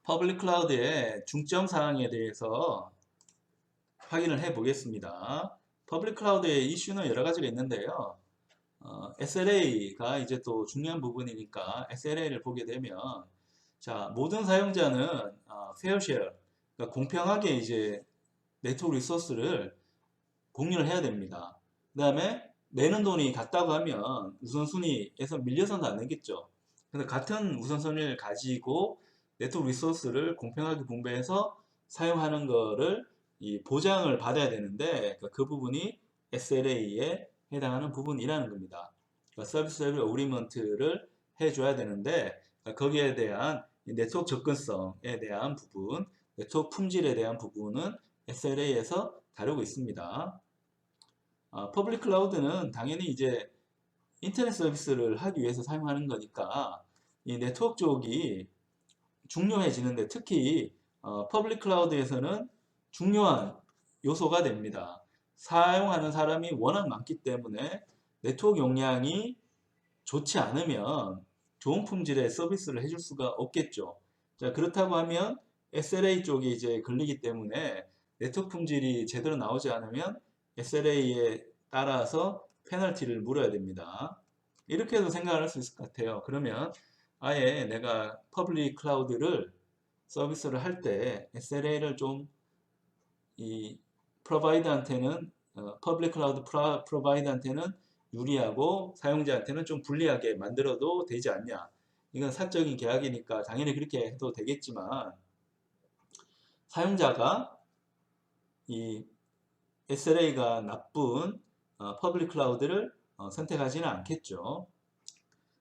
퍼블릭 클라우드의 중점 사항에 대해서 확인을 해 보겠습니다. 퍼블릭 클라우드의 이슈는 여러 가지가 있는데요. SLA가 이제 또 중요한 부분이니까 SLA를 보게 되면, 자, 모든 사용자는 fair share, 그러니까 공평하게 이제 네트워크 리소스를 공유를 해야 됩니다. 그 다음에 내는 돈이 같다고 하면 우선순위에서 밀려서는 안 되겠죠. 그래서 같은 우선순위를 가지고 네트워크 리소스를 공평하게 분배해서 사용하는 거를 이 보장을 받아야 되는데 그 부분이 SLA에 해당하는 부분이라는 겁니다. 그러니까 서비스 레벨 어그리먼트를 해줘야 되는데 거기에 대한 네트워크 접근성에 대한 부분, 네트워크 품질에 대한 부분은 SLA에서 다루고 있습니다. 퍼블릭 클라우드는 당연히 이제 인터넷 서비스를 하기 위해서 사용하는 거니까 이 네트워크 쪽이 중요해지는데 특히 퍼블릭 클라우드에서는 중요한 요소가 됩니다. 사용하는 사람이 워낙 많기 때문에 네트워크 용량이 좋지 않으면 좋은 품질의 서비스를 해줄 수가 없겠죠. 자, 그렇다고 하면 SLA 쪽이 이제 걸리기 때문에 네트워크 품질이 제대로 나오지 않으면 SLA에 따라서 페널티를 물어야 됩니다. 이렇게 해서 생각을 할 수 있을 것 같아요. 그러면 아예 내가 퍼블릭 클라우드를 서비스를 할 때 SLA를 좀 이 프로바이더한테는 퍼블릭 클라우드 프로바이더한테는 유리하고 사용자한테는 좀 불리하게 만들어도 되지 않냐. 이건 사적인 계약이니까 당연히 그렇게 해도 되겠지만 사용자가 이 SLA가 나쁜 퍼블릭 클라우드를 선택하지는 않겠죠.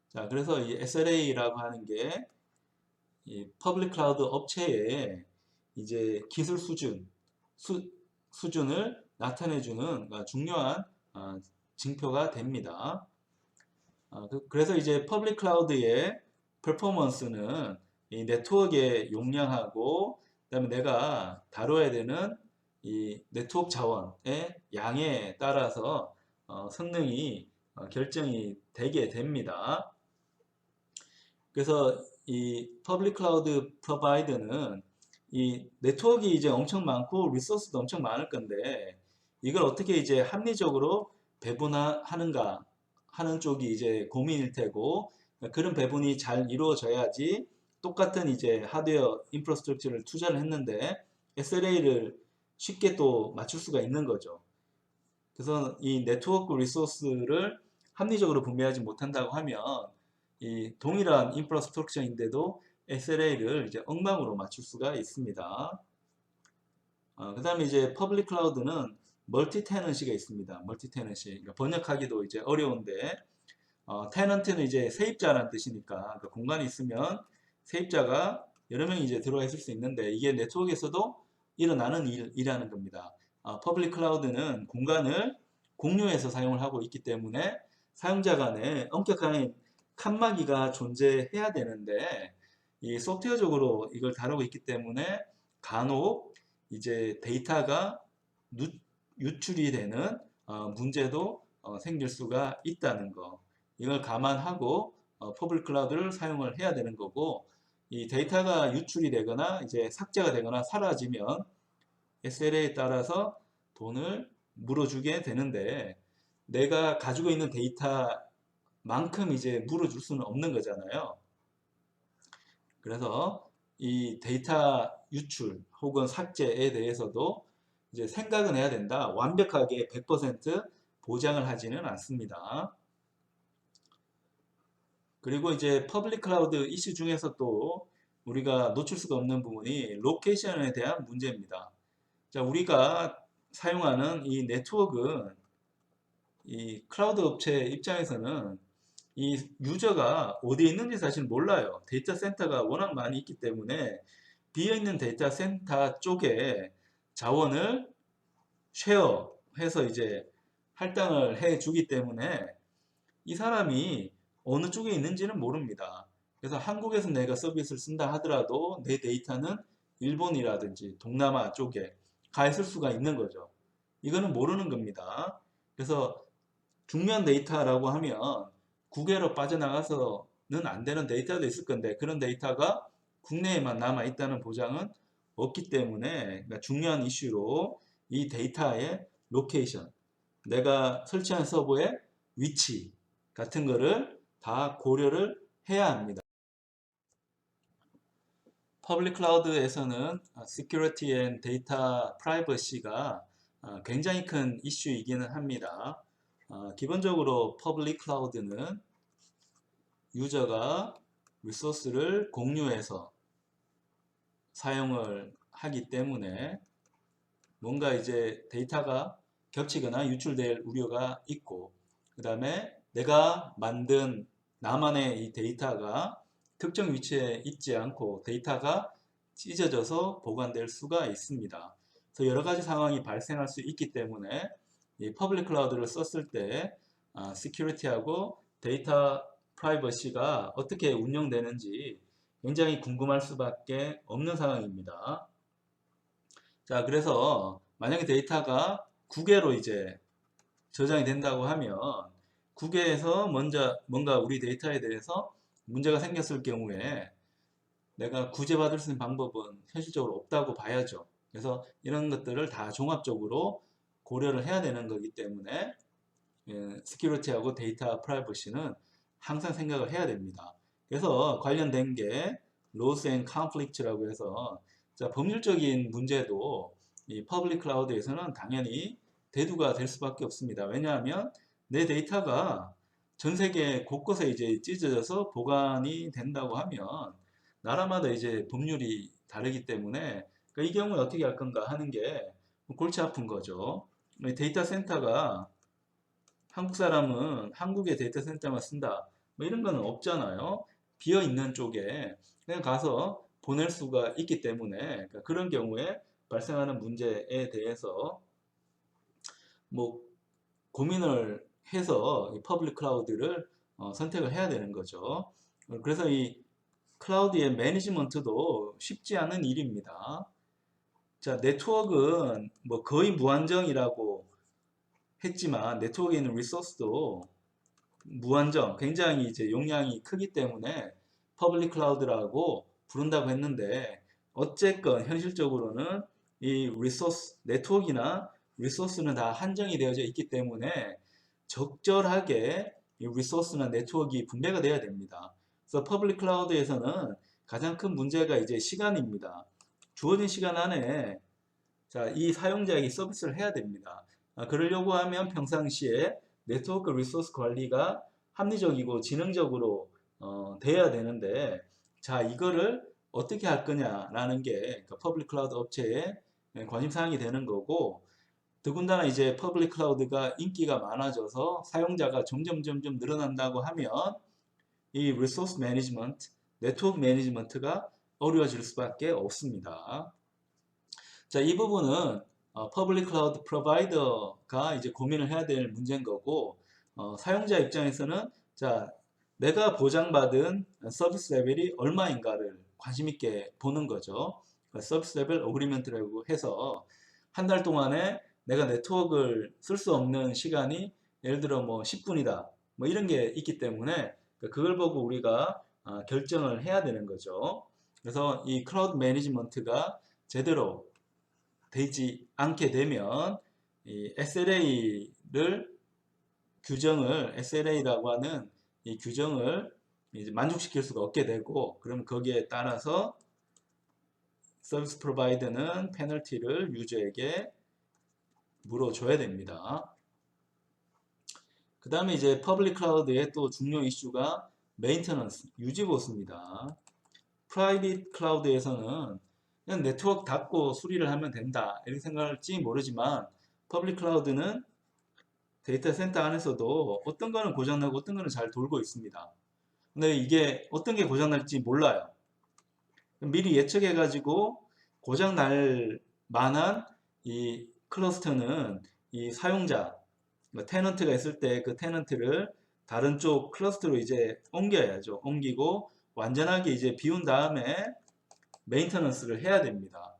자, 그래서 이 SLA라고 하는 게 이 퍼블릭 클라우드 업체의 이제 기술 수준을 나타내주는 중요한 징표가 됩니다. 그래서 이제 퍼블릭 클라우드의 퍼포먼스는 이 네트워크의 용량하고 그다음에 내가 다뤄야 되는 이 네트워크 자원의 양에 따라서 성능이 결정이 되게 됩니다. 그래서 이 퍼블릭 클라우드 프로바이더는 이 네트워크가 이제 엄청 많고 리소스도 엄청 많을 건데 이걸 어떻게 이제 합리적으로 배분하는가 하는 쪽이 이제 고민일 테고 그런 배분이 잘 이루어져야지 똑같은 이제 하드웨어 인프라스트럭처를 투자를 했는데 SLA를 쉽게 또 맞출 수가 있는 거죠. 그래서 이 네트워크 리소스를 합리적으로 분배하지 못한다고 하면 이 동일한 인프라스트럭처인데도 SLA를 이제 엉망으로 맞출 수가 있습니다. 그 다음에 이제 퍼블릭 클라우드는 멀티 테넌시가 있습니다. 멀티 테넌시. 그러니까 번역하기도 이제 어려운데, 테넌트는 이제 세입자라는 뜻이니까, 그러니까 공간이 있으면 세입자가 여러 명이 이제 들어와 있을 수 있는데, 이게 네트워크에서도 일어나는 일이라는 겁니다. 퍼블릭 클라우드는 공간을 공유해서 사용을 하고 있기 때문에 사용자 간에 엄격한 칸막이가 존재해야 되는데, 이 소프트웨어적으로 이걸 다루고 있기 때문에 간혹 이제 데이터가 유출이 되는 문제도 생길 수가 있다는 거. 이걸 감안하고 퍼블릭 클라우드를 사용을 해야 되는 거고 이 데이터가 유출이 되거나 이제 삭제가 되거나 사라지면 SLA에 따라서 돈을 물어주게 되는데 내가 가지고 있는 데이터만큼 이제 물어줄 수는 없는 거잖아요. 그래서 이 데이터 유출 혹은 삭제에 대해서도 이제 생각은 해야 된다. 완벽하게 100% 보장을 하지는 않습니다. 그리고 이제 퍼블릭 클라우드 이슈 중에서 또 우리가 놓칠 수가 없는 부분이 로케이션에 대한 문제입니다. 자, 우리가 사용하는 이 네트워크는 이 클라우드 업체 입장에서는 이 유저가 어디에 있는지 사실 몰라요. 데이터 센터가 워낙 많이 있기 때문에 비어있는 데이터 센터 쪽에 자원을 쉐어해서 이제 할당을 해주기 때문에 이 사람이 어느 쪽에 있는지는 모릅니다. 그래서 한국에서 내가 서비스를 쓴다 하더라도 내 데이터는 일본이라든지 동남아 쪽에 가 있을 수가 있는 거죠. 이거는 모르는 겁니다. 그래서 중요한 데이터라고 하면 국외로 빠져나가서는 안 되는 데이터도 있을 건데 그런 데이터가 국내에만 남아 있다는 보장은 없기 때문에 그러니까 중요한 이슈로 이 데이터의 로케이션, 내가 설치한 서버의 위치 같은 거를 다 고려를 해야 합니다. 퍼블릭 클라우드에서는 Security and Data Privacy가 굉장히 큰 이슈이기는 합니다. 기본적으로 퍼블릭 클라우드는 유저가 리소스를 공유해서 사용을 하기 때문에 뭔가 이제 데이터가 겹치거나 유출될 우려가 있고, 그 다음에 내가 만든 나만의 이 데이터가 특정 위치에 있지 않고 데이터가 찢어져서 보관될 수가 있습니다. 그래서 여러 가지 상황이 발생할 수 있기 때문에 이 퍼블릭 클라우드를 썼을 때 시큐리티하고 데이터 프라이버시가 어떻게 운영되는지 굉장히 궁금할 수밖에 없는 상황입니다. 자, 그래서 만약에 데이터가 국외로 이제 저장이 된다고 하면 국외에서 먼저 뭔가 우리 데이터에 대해서 문제가 생겼을 경우에 내가 구제받을 수 있는 방법은 현실적으로 없다고 봐야죠. 그래서 이런 것들을 다 종합적으로 고려를 해야 되는 거기 때문에 시큐리티하고 데이터 프라이버시는 항상 생각을 해야 됩니다. 그래서 관련된 게 로스 앤 컨플릭트라고 해서 자, 법률적인 문제도 이 퍼블릭 클라우드에서는 당연히 대두가 될 수밖에 없습니다. 왜냐하면 내 데이터가 전 세계 곳곳에 이제 찢어져서 보관이 된다고 하면 나라마다 이제 법률이 다르기 때문에 그러니까 이 경우에 어떻게 할 건가 하는 게 골치 아픈 거죠. 데이터 센터가 한국 사람은 한국의 데이터 센터만 쓴다. 뭐 이런 건 없잖아요. 비어 있는 쪽에 그냥 가서 보낼 수가 있기 때문에 그러니까 그런 경우에 발생하는 문제에 대해서 뭐 고민을 해서 이 퍼블릭 클라우드를 선택을 해야 되는 거죠. 그래서 이 클라우드의 매니지먼트도 쉽지 않은 일입니다. 자, 네트워크는 뭐 거의 무한정이라고 했지만 네트워크에 있는 리소스도 무한정, 굉장히 이제 용량이 크기 때문에 퍼블릭 클라우드라고 부른다고 했는데 어쨌건 현실적으로는 이 리소스, 네트워크나 리소스는 다 한정이 되어져 있기 때문에 적절하게 이 리소스나 네트워크가 분배가 돼야 됩니다. 그래서 퍼블릭 클라우드에서는 가장 큰 문제가 이제 시간입니다. 주어진 시간 안에 자, 이 사용자에게 서비스를 해야 됩니다. 그러려고 하면 평상시에 네트워크 리소스 관리가 합리적이고 지능적으로 돼야 되는데 자, 이거를 어떻게 할 거냐라는 게 퍼블릭 클라우드 업체의 관심사항이 되는 거고 더군다나 이제 퍼블릭 클라우드가 인기가 많아져서 사용자가 점점 늘어난다고 하면 이 리소스 매니지먼트, 네트워크 매니지먼트가 어려워질 수밖에 없습니다. 자, 이 부분은 퍼블릭 클라우드 프로바이더가 이제 고민을 해야 될 문제인 거고 사용자 입장에서는 자, 내가 보장받은 서비스 레벨이 얼마인가를 관심 있게 보는 거죠. 서비스 레벨 어그리먼트라고 해서 한 달 동안에 내가 네트워크를 쓸 수 없는 시간이 예를 들어 뭐 10분이다. 뭐 이런 게 있기 때문에 그걸 보고 우리가 결정을 해야 되는 거죠. 그래서 이 클라우드 매니지먼트가 제대로 되지 않게 되면 이 SLA라고 하는 이 규정을 이제 만족시킬 수가 없게 되고 그럼 거기에 따라서 서비스 프로바이더는 페널티를 유저에게 물어줘야 됩니다. 그 다음에 이제 퍼블릭 클라우드의 또 중요 이슈가 메인터넌스, 유지보수입니다. 프라이빗 클라우드에서는 그냥 네트워크 닫고 수리를 하면 된다 이렇게 생각할지 모르지만 퍼블릭 클라우드는 데이터 센터 안에서도 어떤 거는 고장나고 어떤 거는 잘 돌고 있습니다. 근데 이게 어떤 게 고장날지 몰라요. 미리 예측해 가지고 고장날 만한 이 클러스터는 이 사용자 테넌트가 있을 때 그 테넌트를 다른 쪽 클러스터로 이제 옮겨야죠. 옮기고 완전하게 이제 비운 다음에 메인터넌스를 해야 됩니다.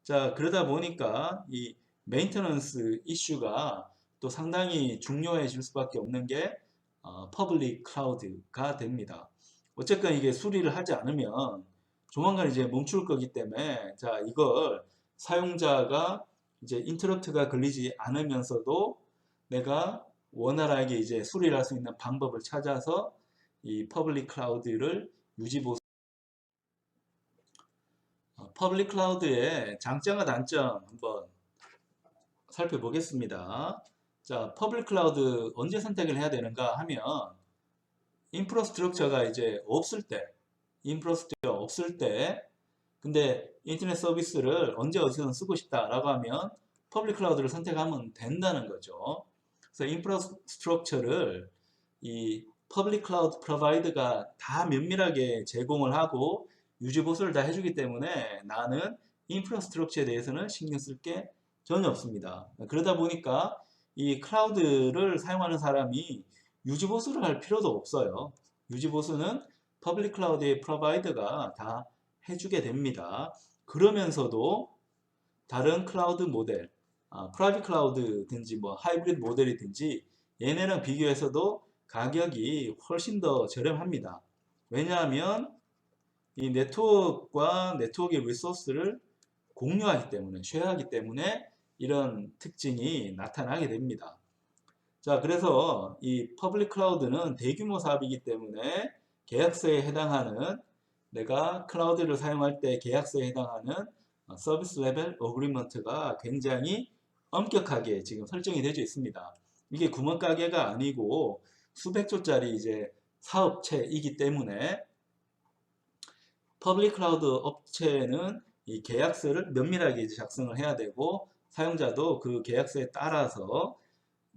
자, 그러다 보니까 이 메인터넌스 이슈가 또 상당히 중요해질 수밖에 없는 게 퍼블릭 클라우드가 됩니다. 어쨌건 이게 수리를 하지 않으면 조만간 이제 멈출 거기 때문에 자 이걸 사용자가 이제 인터럽트가 걸리지 않으면서도 내가 원활하게 이제 수리를 할 수 있는 방법을 찾아서 이 퍼블릭 클라우드를 유지보수 퍼블릭 클라우드의 장점과 단점 한번 살펴보겠습니다. 자, 퍼블릭 클라우드 언제 선택을 해야 되는가 하면 인프라스트럭처가 이제 없을 때, 인프라스트럭처가 없을 때, 근데 인터넷 서비스를 언제 어디서든 쓰고 싶다라고 하면 퍼블릭 클라우드를 선택하면 된다는 거죠. 그래서 인프라스트럭처를 이 퍼블릭 클라우드 프로바이더가 다 면밀하게 제공을 하고 유지 보수를 다 해주기 때문에 나는 인프라스트럭처에 대해서는 신경 쓸 게 전혀 없습니다. 그러다 보니까 이 클라우드를 사용하는 사람이 유지 보수를 할 필요도 없어요. 유지 보수는 퍼블릭 클라우드의 프로바이더가 다 해주게 됩니다. 그러면서도 다른 클라우드 모델, 프라이빗 클라우드든지 뭐 하이브리드 모델이든지 얘네랑 비교해서도 가격이 훨씬 더 저렴합니다. 왜냐하면 이 네트워크와 네트워크의 리소스를 공유하기 때문에, 쉐어하기 때문에 이런 특징이 나타나게 됩니다. 자, 그래서 이 퍼블릭 클라우드는 대규모 사업이기 때문에 계약서에 해당하는 내가 클라우드를 사용할 때 계약서에 해당하는 서비스 레벨 어그리먼트가 굉장히 엄격하게 지금 설정이 되어 있습니다. 이게 구멍가게가 아니고 수백 조짜리 이제 사업체이기 때문에 퍼블릭 클라우드 업체는 이 계약서를 면밀하게 작성을 해야 되고 사용자도 그 계약서에 따라서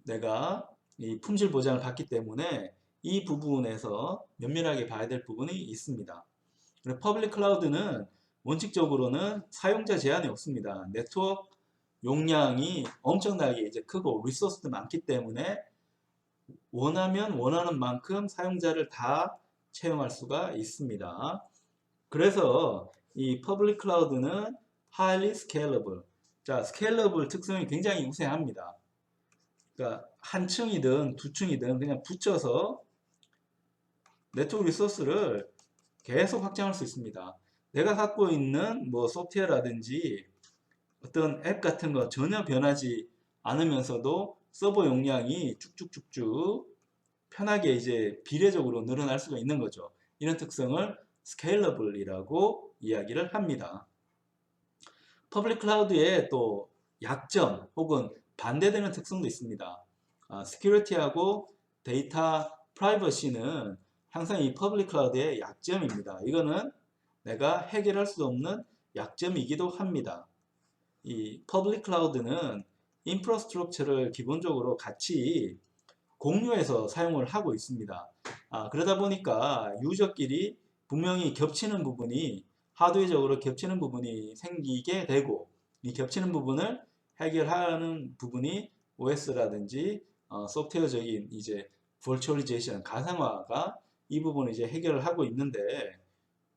내가 이 품질 보장을 받기 때문에 이 부분에서 면밀하게 봐야 될 부분이 있습니다. 퍼블릭 클라우드는 원칙적으로는 사용자 제한이 없습니다. 네트워크 용량이 엄청나게 이제 크고 리소스도 많기 때문에 원하면 원하는 만큼 사용자를 다 채용할 수가 있습니다. 그래서 이 퍼블릭 클라우드는 highly scalable. 자, scalable 특성이 굉장히 우세합니다. 그러니까 한 층이든 두 층이든 그냥 붙여서 네트워크 리소스를 계속 확장할 수 있습니다. 내가 갖고 있는 뭐 소프트웨어라든지 어떤 앱 같은 거 전혀 변하지 않으면서도 서버 용량이 쭉쭉쭉쭉 편하게 이제 비례적으로 늘어날 수가 있는 거죠. 이런 특성을 스케일러블이라고 이야기를 합니다. 퍼블릭 클라우드의 또 약점 혹은 반대되는 특성도 있습니다. 시큐리티하고 데이터 프라이버시는 항상 이 퍼블릭 클라우드의 약점입니다. 이거는 내가 해결할 수 없는 약점이기도 합니다. 이 퍼블릭 클라우드는 인프라스트럭처를 기본적으로 같이 공유해서 사용을 하고 있습니다. 그러다 보니까 유저끼리 분명히 겹치는 부분이 하드웨어적으로 겹치는 부분이 생기게 되고 이 겹치는 부분을 해결하는 부분이 OS라든지 소프트웨어적인 이제 버추얼리제이션 가상화가 이 부분을 이제 해결을 하고 있는데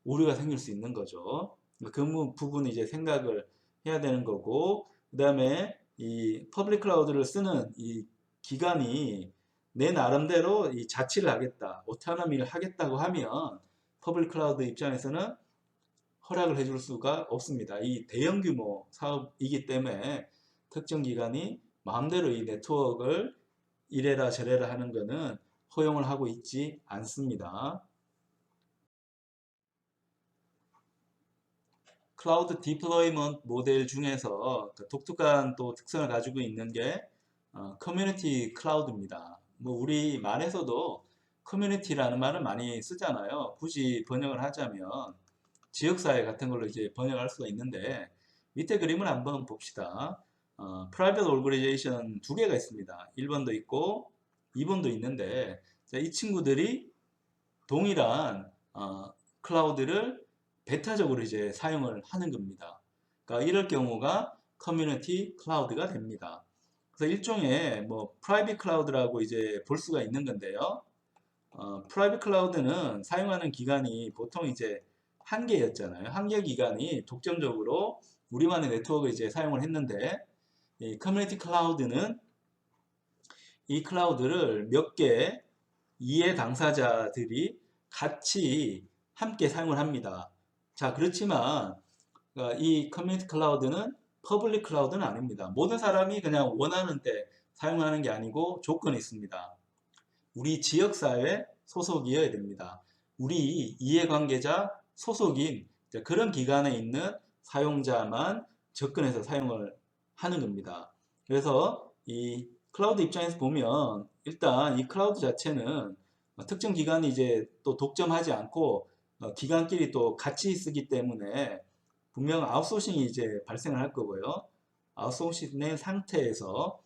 오류가 생길 수 있는 거죠. 그 부분을 이제 생각을 해야 되는 거고 그 다음에 이 퍼블릭 클라우드를 쓰는 이 기관이 내 나름대로 이 자치를 하겠다, 오토노미를 하겠다고 하면 퍼블릭 클라우드 입장에서는 허락을 해줄 수가 없습니다. 이 대형 규모 사업이기 때문에 특정 기관이 마음대로 이 네트워크를 이래라 저래라 하는 것은 허용을 하고 있지 않습니다. 클라우드 디플로이먼트 모델 중에서 독특한 또 특성을 가지고 있는 게 커뮤니티 클라우드입니다. 뭐 우리 말에서도 커뮤니티라는 말을 많이 쓰잖아요. 굳이 번역을 하자면 지역사회 같은 걸로 이제 번역할 수가 있는데 밑에 그림을 한번 봅시다. 프라이빗 오르가니제이션 두 개가 있습니다. 1번도 있고 2번도 있는데 이 친구들이 동일한 클라우드를 베타적으로 이제 사용을 하는 겁니다. 그러니까 이럴 경우가 커뮤니티 클라우드가 됩니다. 그래서 일종의 뭐 프라이빗 클라우드라고 이제 볼 수가 있는 건데요. 프라이빗 클라우드는 사용하는 기간이 보통 이제 한 개였잖아요. 한 개 기간이 독점적으로 우리만의 네트워크를 이제 사용을 했는데 이 커뮤니티 클라우드는 이 클라우드를 몇 개 이해 당사자들이 같이 함께 사용을 합니다. 자, 그렇지만 이 커뮤니티 클라우드는 퍼블릭 클라우드는 아닙니다. 모든 사람이 그냥 원하는 때 사용하는 게 아니고 조건이 있습니다. 우리 지역사회 소속이어야 됩니다. 우리 이해관계자 소속인 그런 기관에 있는 사용자만 접근해서 사용을 하는 겁니다. 그래서 이 클라우드 입장에서 보면 일단 이 클라우드 자체는 특정 기관이 이제 또 독점하지 않고 기관끼리 또 같이 쓰기 때문에 분명 아웃소싱이 이제 발생을 할 거고요. 아웃소싱된 상태에서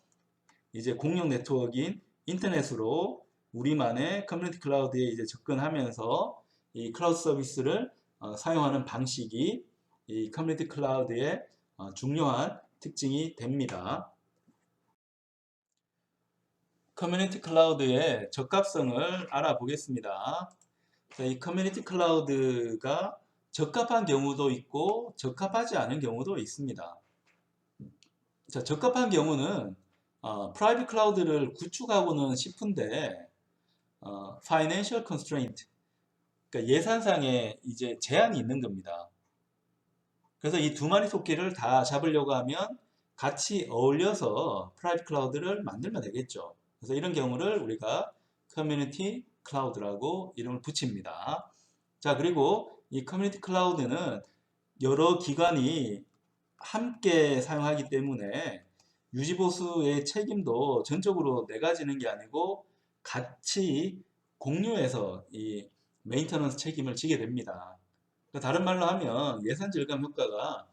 이제 공용 네트워크인 인터넷으로 우리만의 커뮤니티 클라우드에 이제 접근하면서 이 클라우드 서비스를 사용하는 방식이 이 커뮤니티 클라우드의 중요한 특징이 됩니다. 커뮤니티 클라우드의 적합성을 알아보겠습니다. 자, 이 커뮤니티 클라우드가 적합한 경우도 있고 적합하지 않은 경우도 있습니다. 자, 적합한 경우는 프라이빗 클라우드를 구축하고는 싶은데 financial constraint, 그러니까 예산상에 이제 제한이 있는 겁니다. 그래서 이 두 마리 토끼를 다 잡으려고 하면 같이 어울려서 프라이빗 클라우드를 만들면 되겠죠. 그래서 이런 경우를 우리가 커뮤니티 클라우드라고 이름을 붙입니다. 자, 그리고 이 커뮤니티 클라우드는 여러 기관이 함께 사용하기 때문에 유지보수의 책임도 전적으로 내가 지는 게 아니고 같이 공유해서 이 메인터넌스 책임을 지게 됩니다. 다른 말로 하면 예산 절감 효과가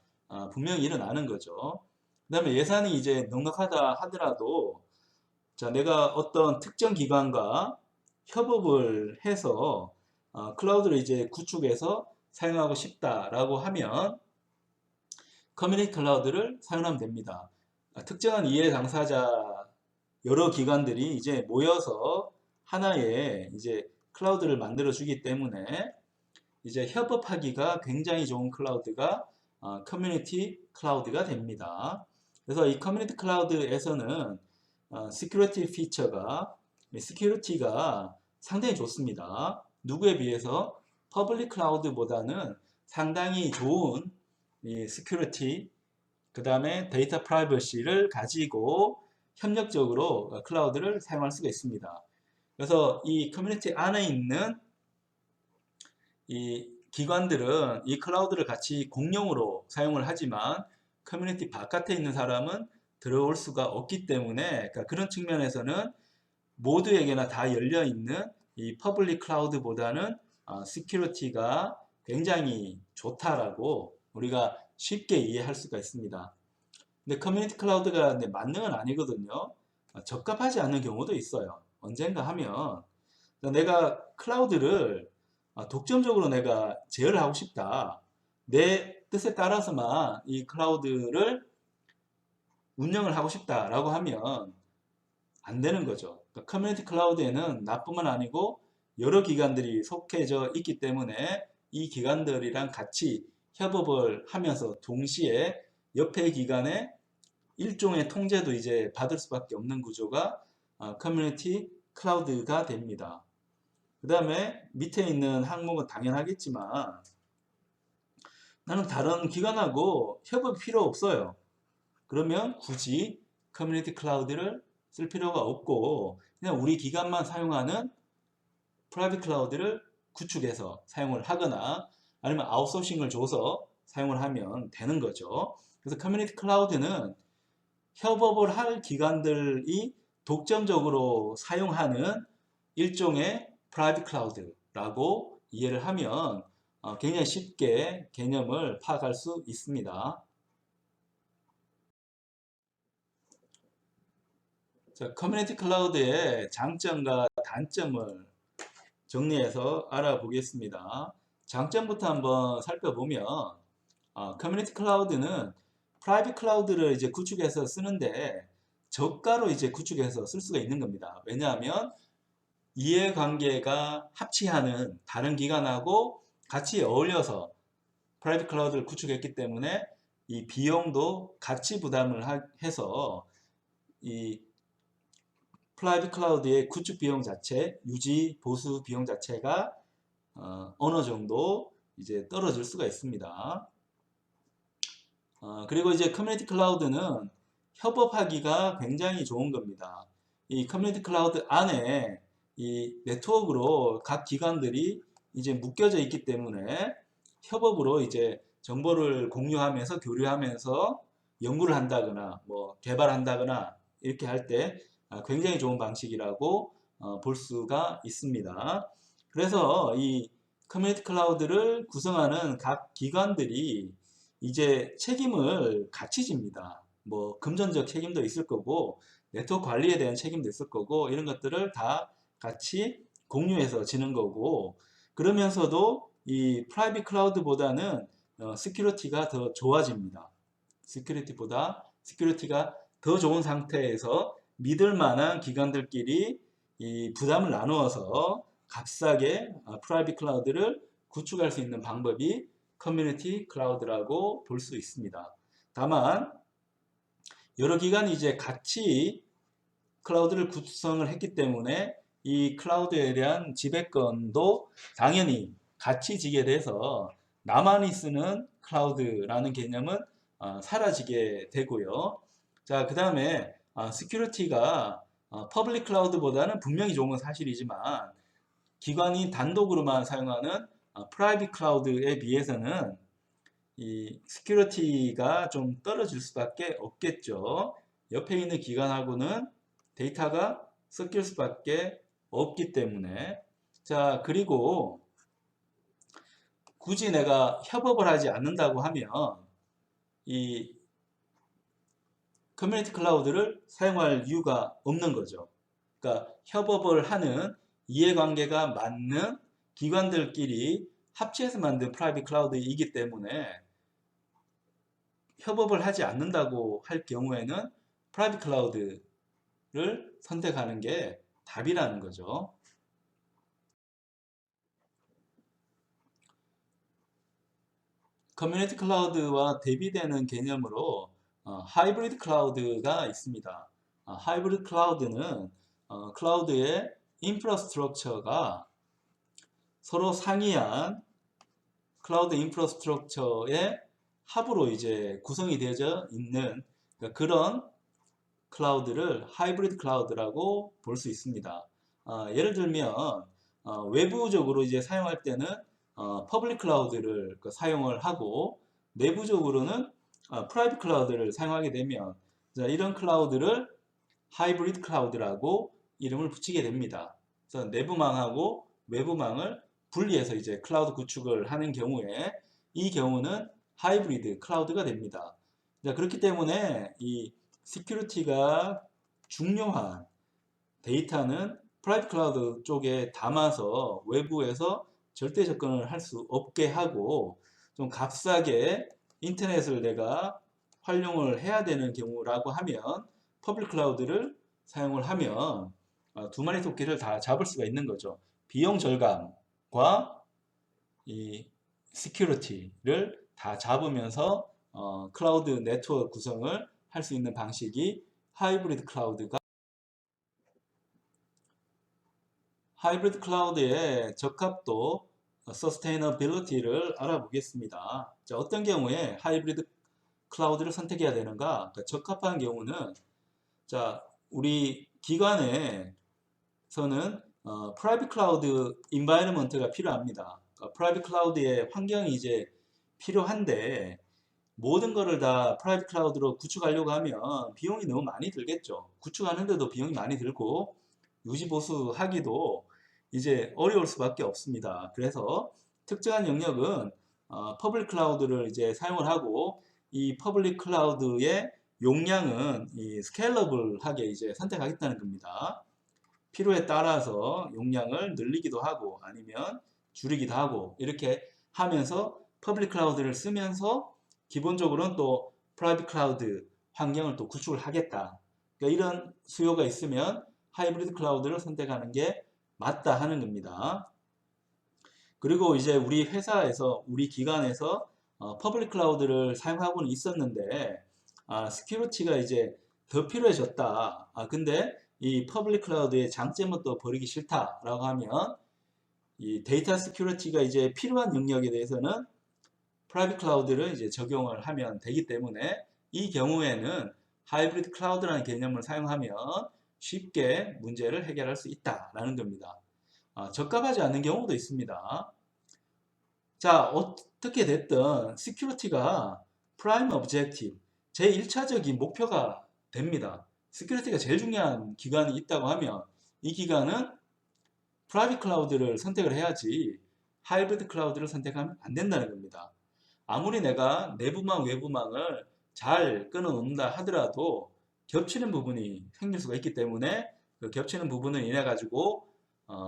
분명히 일어나는 거죠. 그 다음에 예산이 이제 넉넉하다 하더라도 자, 내가 어떤 특정 기관과 협업을 해서 클라우드를 이제 구축해서 사용하고 싶다라고 하면 커뮤니티 클라우드를 사용하면 됩니다. 특정한 이해 당사자 여러 기관들이 이제 모여서 하나의 이제 클라우드를 만들어 주기 때문에 이제 협업하기가 굉장히 좋은 클라우드가 커뮤니티 클라우드가 됩니다. 그래서 이 커뮤니티 클라우드에서는 시큐리티 피처가 시큐리티가 상당히 좋습니다. 누구에 비해서 퍼블릭 클라우드보다는 상당히 좋은 이 시큐리티, 그 다음에 데이터 프라이버시를 가지고 협력적으로 클라우드를 사용할 수가 있습니다. 그래서 이 커뮤니티 안에 있는 이 기관들은 이 클라우드를 같이 공용으로 사용을 하지만 커뮤니티 바깥에 있는 사람은 들어올 수가 없기 때문에 그러니까 그런 측면에서는 모두에게나 다 열려 있는 이 퍼블릭 클라우드보다는 시큐리티가 굉장히 좋다라고 우리가 쉽게 이해할 수가 있습니다. 근데 커뮤니티 클라우드가 만능은 아니거든요. 적합하지 않은 경우도 있어요. 언젠가 하면 내가 클라우드를 독점적으로 내가 제어를 하고 싶다. 내 뜻에 따라서만 이 클라우드를 운영을 하고 싶다라고 하면 안 되는 거죠. 그러니까 커뮤니티 클라우드에는 나뿐만 아니고 여러 기관들이 속해져 있기 때문에 이 기관들이랑 같이 협업을 하면서 동시에 옆에 기관의 일종의 통제도 이제 받을 수밖에 없는 구조가 커뮤니티 클라우드가 됩니다. 그 다음에 밑에 있는 항목은 당연하겠지만 나는 다른 기관하고 협업이 필요 없어요. 그러면 굳이 커뮤니티 클라우드를 쓸 필요가 없고 그냥 우리 기관만 사용하는 프라이빗 클라우드를 구축해서 사용을 하거나 아니면 아웃소싱을 줘서 사용을 하면 되는 거죠. 그래서 커뮤니티 클라우드는 협업을 할 기관들이 독점적으로 사용하는 일종의 프라이빗 클라우드라고 이해를 하면 굉장히 쉽게 개념을 파악할 수 있습니다. 자, 커뮤니티 클라우드의 장점과 단점을 정리해서 알아보겠습니다. 장점부터 한번 살펴보면 커뮤니티 클라우드는 프라이빗 클라우드를 이제 구축해서 쓰는데 저가로 이제 구축해서 쓸 수가 있는 겁니다. 왜냐하면 이해관계가 합치하는 다른 기관하고 같이 어울려서 프라이빗 클라우드를 구축했기 때문에 이 비용도 같이 부담을 해서 이 프라이빗 클라우드의 구축 비용 자체, 유지, 보수 비용 자체가 어느 정도 이제 떨어질 수가 있습니다. 그리고 이제 커뮤니티 클라우드는 협업하기가 굉장히 좋은 겁니다. 이 커뮤니티 클라우드 안에 이 네트워크로 각 기관들이 이제 묶여져 있기 때문에 협업으로 이제 정보를 공유하면서 교류하면서 연구를 한다거나 뭐 개발한다거나 이렇게 할 때 굉장히 좋은 방식이라고 볼 수가 있습니다. 그래서 이 커뮤니티 클라우드를 구성하는 각 기관들이 이제 책임을 같이 집니다. 뭐 금전적 책임도 있을 거고 네트워크 관리에 대한 책임도 있을 거고 이런 것들을 다 같이 공유해서 지는 거고 그러면서도 이 프라이빗 클라우드보다는 시큐리티가 더 좋아집니다. 시큐리티가 더 좋은 상태에서 믿을 만한 기관들끼리 이 부담을 나누어서 값싸게 프라이빗 클라우드를 구축할 수 있는 방법이 커뮤니티 클라우드라고 볼 수 있습니다. 다만 여러 기관이 이제 같이 클라우드를 구성을 했기 때문에 이 클라우드에 대한 지배권도 당연히 같이 지게 돼서 나만이 쓰는 클라우드라는 개념은 사라지게 되고요. 자, 그 다음에 시큐리티가 퍼블릭 클라우드보다는 분명히 좋은 건 사실이지만 기관이 단독으로만 사용하는 프라이빗 클라우드에 비해서는 이 시큐리티가 좀 떨어질 수밖에 없겠죠. 옆에 있는 기관하고는 데이터가 섞일 수밖에 없기 때문에 자 그리고 굳이 내가 협업을 하지 않는다고 하면 이 커뮤니티 클라우드를 사용할 이유가 없는 거죠. 그러니까 협업을 하는 이해관계가 맞는 기관들끼리 합치해서 만든 프라이빗 클라우드이기 때문에 협업을 하지 않는다고 할 경우에는 프라이빗 클라우드를 선택하는 게 답이라는 거죠. 커뮤니티 클라우드와 대비되는 개념으로 하이브리드 클라우드가 있습니다. 하이브리드 클라우드는 클라우드의 인프라스트럭처가 서로 상이한 클라우드 인프라스트럭처의 합으로 이제 구성이 되어져 있는 그런 클라우드를 하이브리드 클라우드라고 볼 수 있습니다. 예를 들면 외부적으로 이제 사용할 때는 퍼블릭 클라우드를 사용을 하고 내부적으로는 프라이빗 클라우드를 사용하게 되면 이런 클라우드를 하이브리드 클라우드라고 이름을 붙이게 됩니다. 그래서 내부망하고 외부망을 분리해서 이제 클라우드 구축을 하는 경우에 이 경우는 하이브리드 클라우드가 됩니다. 그렇기 때문에 이 시큐리티가 중요한 데이터는 프라이빗 클라우드 쪽에 담아서 외부에서 절대 접근을 할 수 없게 하고 좀 값싸게 인터넷을 내가 활용을 해야 되는 경우라고 하면 퍼블릭 클라우드를 사용을 하면 두 마리 토끼를 다 잡을 수가 있는 거죠. 비용 절감과 이 시큐리티를 다 잡으면서 클라우드 네트워크 구성을 할 수 있는 방식이 하이브리드 클라우드의 적합도 서스테이너빌리티를 알아보겠습니다. 자, 어떤 경우에 하이브리드 클라우드를 선택해야 되는가? 적합한 경우는 자, 우리 기관에서는 프라이빗 클라우드 인바이러먼트가 필요합니다. 프라이빗 클라우드의 환경이 이제 필요한데 모든 거를 다 프라이빗 클라우드로 구축하려고 하면 비용이 너무 많이 들겠죠. 구축하는데도 비용이 많이 들고 유지 보수하기도 이제 어려울 수밖에 없습니다. 그래서 특정한 영역은 퍼블릭 클라우드를 이제 사용을 하고 이 퍼블릭 클라우드의 용량은 이 스케일러블하게 이제 선택하겠다는 겁니다. 필요에 따라서 용량을 늘리기도 하고 아니면 줄이기도 하고 이렇게 하면서 퍼블릭 클라우드를 쓰면서 기본적으로는 또 프라이빗 클라우드 환경을 또 구축을 하겠다. 그러니까 이런 수요가 있으면 하이브리드 클라우드를 선택하는 게 맞다 하는 겁니다. 그리고 이제 우리 회사에서 우리 기관에서 퍼블릭 클라우드를 사용하고는 있었는데 시큐리티가 이제 더 필요해졌다. 근데 이 퍼블릭 클라우드의 장점은 또 버리기 싫다라고 하면 이 데이터 시큐리티가 이제 필요한 영역에 대해서는 프라이빗 클라우드를 이제 적용을 하면 되기 때문에 이 경우에는 하이브리드 클라우드라는 개념을 사용하면 쉽게 문제를 해결할 수 있다라는 겁니다. 적합하지 않는 경우도 있습니다. 자, 어떻게 됐든 시큐리티가 프라임 오브젝티브, 제1차적인 목표가 됩니다. 시큐리티가 제일 중요한 기관이 있다고 하면 이 기관은 프라이빗 클라우드를 선택을 해야지 하이브리드 클라우드를 선택하면 안 된다는 겁니다. 아무리 내가 내부망, 외부망을 잘 끊어 놓는다 하더라도 겹치는 부분이 생길 수가 있기 때문에 그 겹치는 부분을 인해 가지고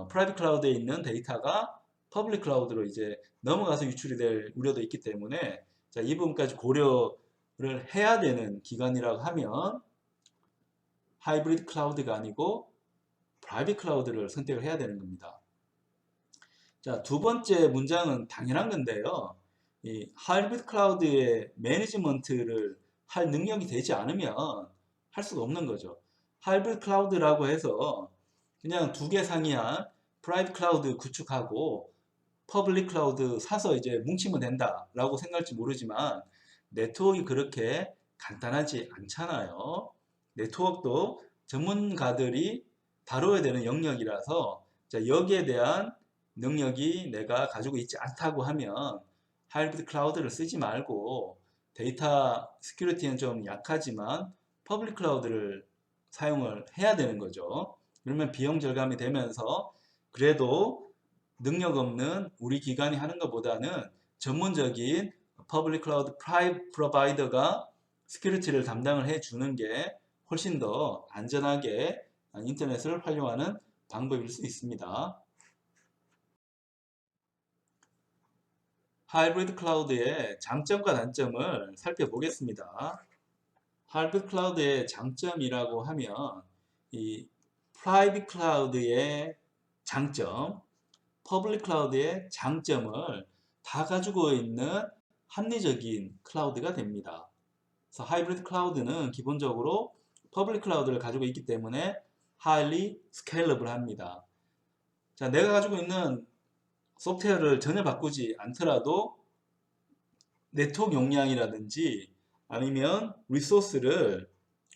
프라이빗 클라우드에 있는 데이터가 퍼블릭 클라우드로 이제 넘어가서 유출이 될 우려도 있기 때문에 자, 이 부분까지 고려를 해야 되는 기관이라고 하면 하이브리드 클라우드가 아니고 프라이빗 클라우드를 선택을 해야 되는 겁니다. 자, 두 번째 문장은 당연한 건데요. 이 하이브리드 클라우드의 매니지먼트를 할 능력이 되지 않으면 할 수가 없는 거죠. 하이브리드 클라우드라고 해서 그냥 두 개 상이한 프라이빗 클라우드 구축하고 퍼블릭 클라우드 사서 이제 뭉치면 된다라고 생각할지 모르지만 네트워크가 그렇게 간단하지 않잖아요. 네트워크도 전문가들이 다뤄야 되는 영역이라서 자, 여기에 대한 능력이 내가 가지고 있지 않다고 하면 하이브리드 클라우드를 쓰지 말고 데이터 시큐리티는 좀 약하지만 퍼블릭 클라우드를 사용을 해야 되는 거죠. 그러면 비용 절감이 되면서 그래도 능력 없는 우리 기관이 하는 것보다는 전문적인 퍼블릭 클라우드 프로바이더가 시큐리티를 담당을 해주는 게 훨씬 더 안전하게 인터넷을 활용하는 방법일 수 있습니다. 하이브리드 클라우드의 장점과 단점을 살펴보겠습니다. 하이브리드 클라우드의 장점이라고 하면 이 프라이빗 클라우드의 장점, 퍼블릭 클라우드의 장점을 다 가지고 있는 합리적인 클라우드가 됩니다. 그래서 하이브리드 클라우드는 기본적으로 퍼블릭 클라우드를 가지고 있기 때문에 highly scalable 합니다. 자, 내가 가지고 있는 소프트웨어를 전혀 바꾸지 않더라도 네트워크 용량이라든지 아니면 리소스를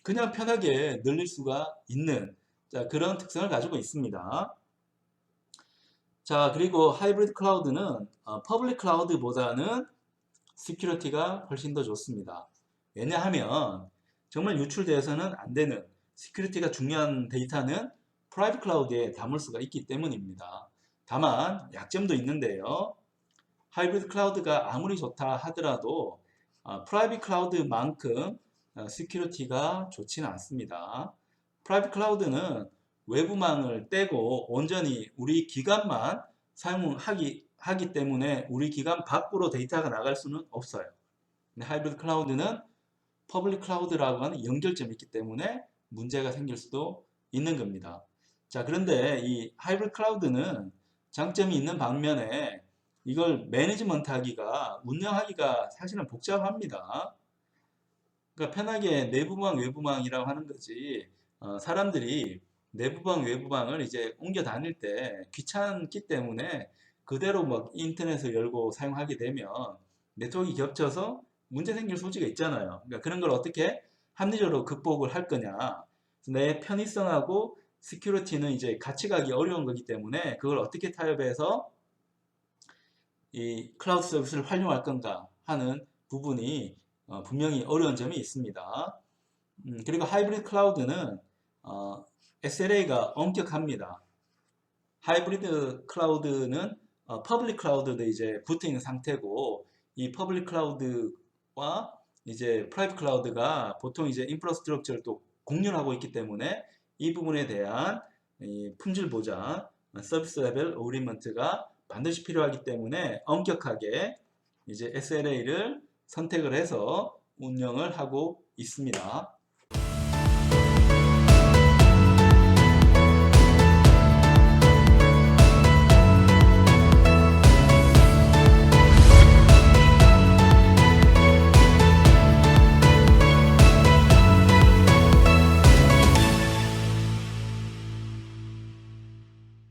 그냥 편하게 늘릴 수가 있는 자, 그런 특성을 가지고 있습니다. 자, 그리고 하이브리드 클라우드는 퍼블릭 클라우드보다는 시큐리티가 훨씬 더 좋습니다. 왜냐하면 정말 유출되어서는 안 되는 시큐리티가 중요한 데이터는 프라이빗 클라우드에 담을 수가 있기 때문입니다. 다만 약점도 있는데요. 하이브리드 클라우드가 아무리 좋다 하더라도 프라이빗 클라우드만큼 시큐리티가 좋지는 않습니다. 프라이빗 클라우드는 외부망을 떼고 온전히 우리 기관만 사용하기 때문에 우리 기관 밖으로 데이터가 나갈 수는 없어요. 근데 하이브리드 클라우드는 퍼블릭 클라우드라고 하는 연결점이 있기 때문에 문제가 생길 수도 있는 겁니다. 자, 그런데 이 하이브리드 클라우드는 장점이 있는 반면에 이걸 매니지먼트 하기가, 운영하기가 사실은 복잡합니다. 그러니까 편하게 내부망, 외부망이라고 하는 거지, 사람들이 내부방, 외부방을 이제 옮겨 다닐 때 귀찮기 때문에 그대로 막 인터넷을 열고 사용하게 되면 네트워크가 겹쳐서 문제 생길 소지가 있잖아요. 그러니까 그런 걸 어떻게 합리적으로 극복을 할 거냐. 내 편의성하고 시큐리티는 이제 같이 가기 어려운 거기 때문에 그걸 어떻게 타협해서 이 클라우드 서비스를 활용할 건가 하는 부분이 분명히 어려운 점이 있습니다. 그리고 하이브리드 클라우드는 SLA가 엄격합니다. 하이브리드 클라우드는 퍼블릭 클라우드도 이제 붙어 있는 상태고 이 퍼블릭 클라우드와 이제 프라이빗 클라우드가 보통 이제 인프라스트럭처를 또 공유를 하고 있기 때문에 이 부분에 대한 품질 보장, 서비스 레벨 어그리먼트가 반드시 필요하기 때문에 엄격하게 이제 SLA를 선택을 해서 운영을 하고 있습니다.